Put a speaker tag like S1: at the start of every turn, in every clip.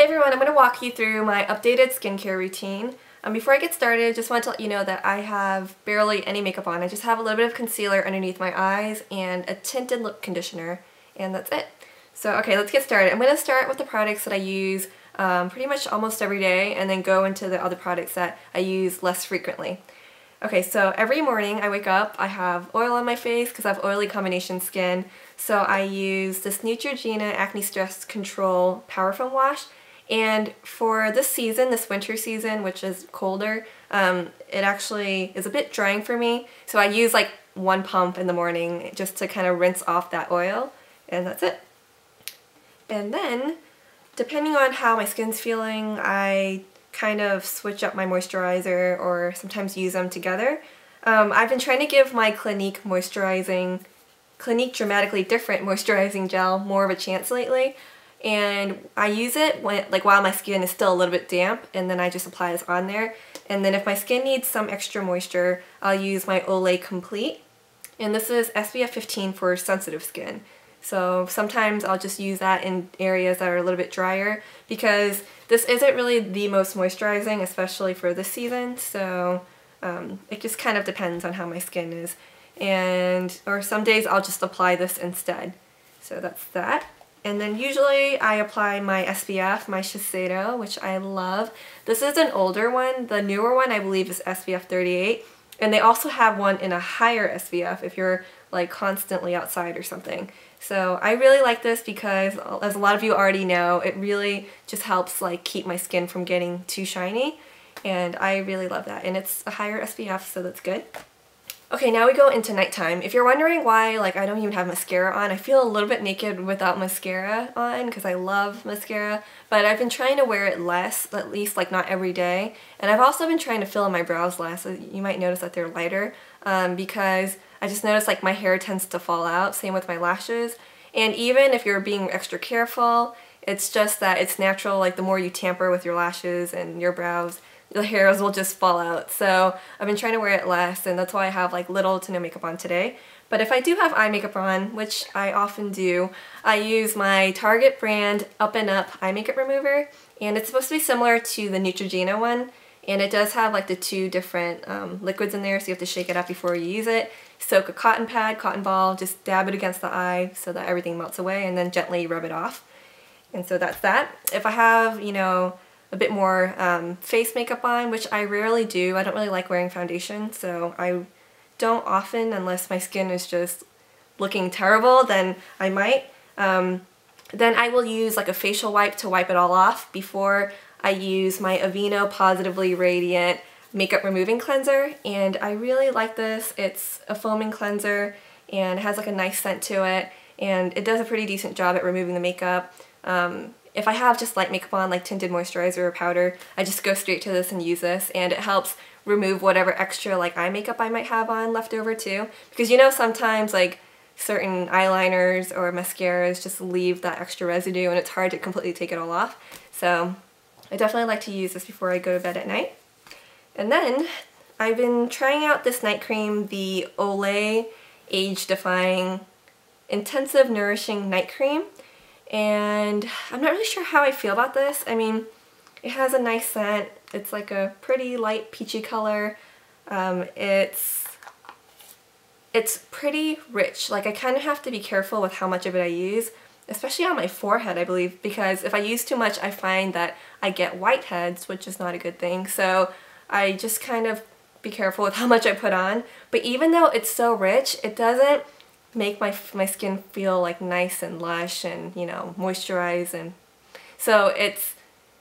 S1: Hey everyone, I'm going to walk you through my updated skincare routine. Before I get started, I just want to let you know that I have barely any makeup on. I just have a little bit of concealer underneath my eyes and a tinted lip conditioner, and that's it. So okay, let's get started. I'm going to start with the products that I use pretty much almost every day, and then go into the other products that I use less frequently. Okay, so every morning I wake up, I have oil on my face because I have oily combination skin. So I use this Neutrogena Acne Stress Control Power Foam Wash. And for this season, this winter season, which is colder, it actually is a bit drying for me. So I use like one pump in the morning just to kind of rinse off that oil, and that's it. And then, depending on how my skin's feeling, I kind of switch up my moisturizer or sometimes use them together. I've been trying to give my Clinique Dramatically Different Moisturizing Gel more of a chance lately. And I use it while my skin is still a little bit damp, and then I just apply this on there. And then if my skin needs some extra moisture, I'll use my Olay Complete. And this is SPF 15 for sensitive skin. So sometimes I'll just use that in areas that are a little bit drier, because this isn't really the most moisturizing, especially for this season. So it just kind of depends on how my skin is. Or some days I'll just apply this instead. So that's that. And then usually I apply my SPF, my Shiseido, which I love. This is an older one. The newer one I believe is SPF 38. And they also have one in a higher SPF if you're like constantly outside or something. So I really like this because, as a lot of you already know, it really just helps like keep my skin from getting too shiny. And I really love that. And it's a higher SPF, so that's good. Okay, now we go into nighttime. If you're wondering why I don't even have mascara on, I feel a little bit naked without mascara on because I love mascara, but I've been trying to wear it less, at least not every day. And I've also been trying to fill in my brows less, so you might notice that they're lighter because I just noticed my hair tends to fall out, same with my lashes. And even if you're being extra careful, it's just that it's natural, the more you tamper with your lashes and your brows, the hairs will just fall out. So I've been trying to wear it less, and that's why I have little to no makeup on today. But if I do have eye makeup on, which I often do, I use my Target brand Up and Up eye makeup remover, and it's supposed to be similar to the Neutrogena one, and it does have the two different liquids in there, so you have to shake it up before you use it. Soak a cotton pad, cotton ball, just dab it against the eye so that everything melts away, and then gently rub it off. And so that's that. If I have, a bit more face makeup on, which I rarely do. I don't really like wearing foundation, so I don't often, unless my skin is just looking terrible, then I might. Then I will use a facial wipe to wipe it all off before I use my Aveeno Positively Radiant Makeup Removing Cleanser, and I really like this. It's a foaming cleanser and it has a nice scent to it, and it does a pretty decent job at removing the makeup. If I have just light makeup on, tinted moisturizer or powder, I just go straight to this and use this, and it helps remove whatever extra eye makeup I might have on left over too. Because sometimes certain eyeliners or mascaras just leave that extra residue and it's hard to completely take it all off. So I definitely like to use this before I go to bed at night. And then I've been trying out this night cream, the Olay Age Defying Intensive Nourishing Night Cream. And I'm not really sure how I feel about this. I mean, it has a nice scent. It's a pretty light peachy color. It's pretty rich. I kind of have to be careful with how much of it I use, especially on my forehead, I believe, because if I use too much, I find that I get whiteheads, which is not a good thing. So I just kind of be careful with how much I put on. But even though it's so rich, it doesn't make my skin feel nice and lush and moisturized. And so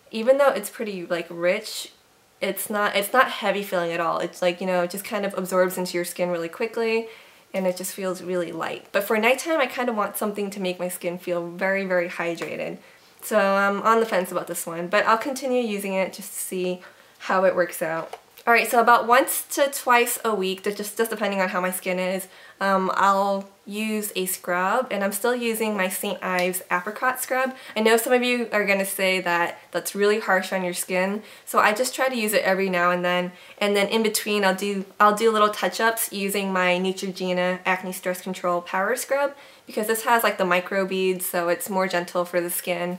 S1: even though it's pretty rich, it's not heavy feeling at all. It's it just kind of absorbs into your skin really quickly, and it just feels really light. But for nighttime, I kind of want something to make my skin feel very, very hydrated. So I'm on the fence about this one, but I'll continue using it just to see how it works out. Alright, so about once to twice a week, just depending on how my skin is, I'll use a scrub, and I'm still using my St. Ives Apricot scrub. I know some of you are going to say that that's really harsh on your skin, so I just try to use it every now and then in between I'll do little touch-ups using my Neutrogena Acne Stress Control Power Scrub, because this has the micro beads, so it's more gentle for the skin.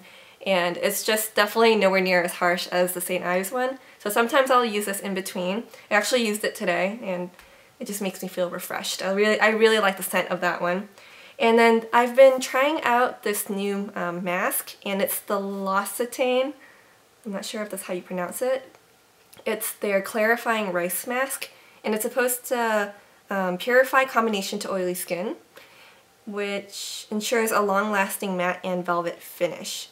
S1: and it's just definitely nowhere near as harsh as the St. Ives one. So sometimes I'll use this in between. I actually used it today and it just makes me feel refreshed. I really like the scent of that one. And then I've been trying out this new mask, and it's the L'Occitane. I'm not sure if that's how you pronounce it. It's their clarifying rice mask, and it's supposed to purify combination to oily skin, which ensures a long-lasting matte and velvet finish.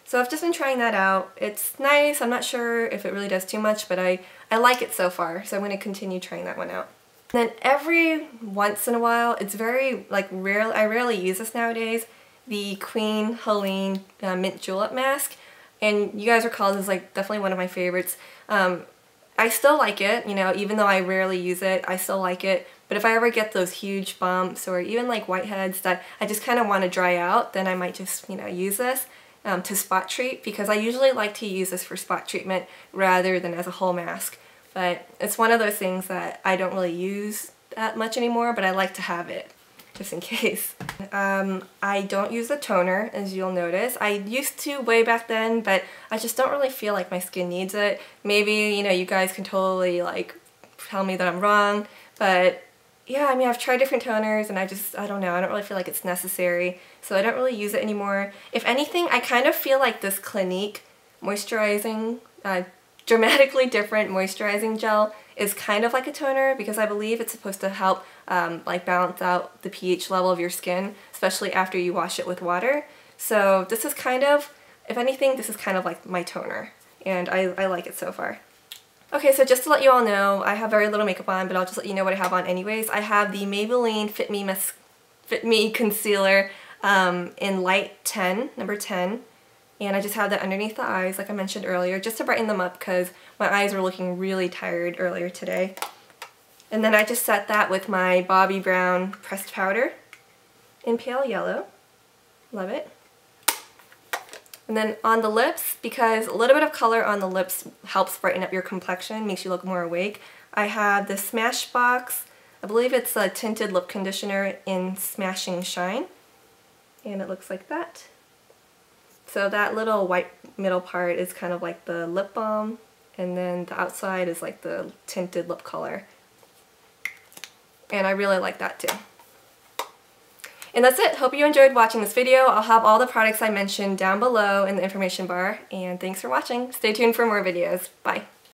S1: So I've just been trying that out. It's nice. I'm not sure if it really does too much, but I like it so far, so I'm going to continue trying that one out. And then every once in a while, it's very, like, I rarely use this nowadays, the Queen Helene Mint Julep mask. And you guys recall this is, like, definitely one of my favorites. I still like it, you know, even though I rarely use it, I still like it. But if I ever get those huge bumps or even like whiteheads that I just kind of want to dry out, then I might just, you know, use this to spot treat, because I usually like to use this for spot treatment rather than as a whole mask. But it's one of those things that I don't really use that much anymore, but I like to have it just in case. I don't use the toner, as you'll notice. I used to way back then, but I just don't really feel like my skin needs it. Maybe, you know, you guys can totally like tell me that I'm wrong, but yeah, I mean, I've tried different toners and I don't know, I don't really feel like it's necessary, so I don't really use it anymore. If anything, I kind of feel like this Clinique moisturizing, dramatically different moisturizing gel is kind of like a toner, because I believe it's supposed to help like balance out the pH level of your skin, especially after you wash it with water. So this is kind of, if anything, this is kind of like my toner, and I like it so far. Okay, so just to let you all know, I have very little makeup on, but I'll just let you know what I have on anyways. I have the Maybelline Fitme Concealer in light 10, number 10. And I just have that underneath the eyes, like I mentioned earlier, just to brighten them up because my eyes were looking really tired earlier today. And then I just set that with my Bobbi Brown pressed powder in pale yellow. Love it. And then on the lips, because a little bit of color on the lips helps brighten up your complexion, makes you look more awake, I have the Smashbox, I believe it's a tinted lip conditioner in Smashing Shine. And it looks like that. So that little white middle part is kind of like the lip balm, and then the outside is like the tinted lip color. And I really like that too. And that's it. Hope you enjoyed watching this video. I'll have all the products I mentioned down below in the information bar, and thanks for watching. Stay tuned for more videos. Bye.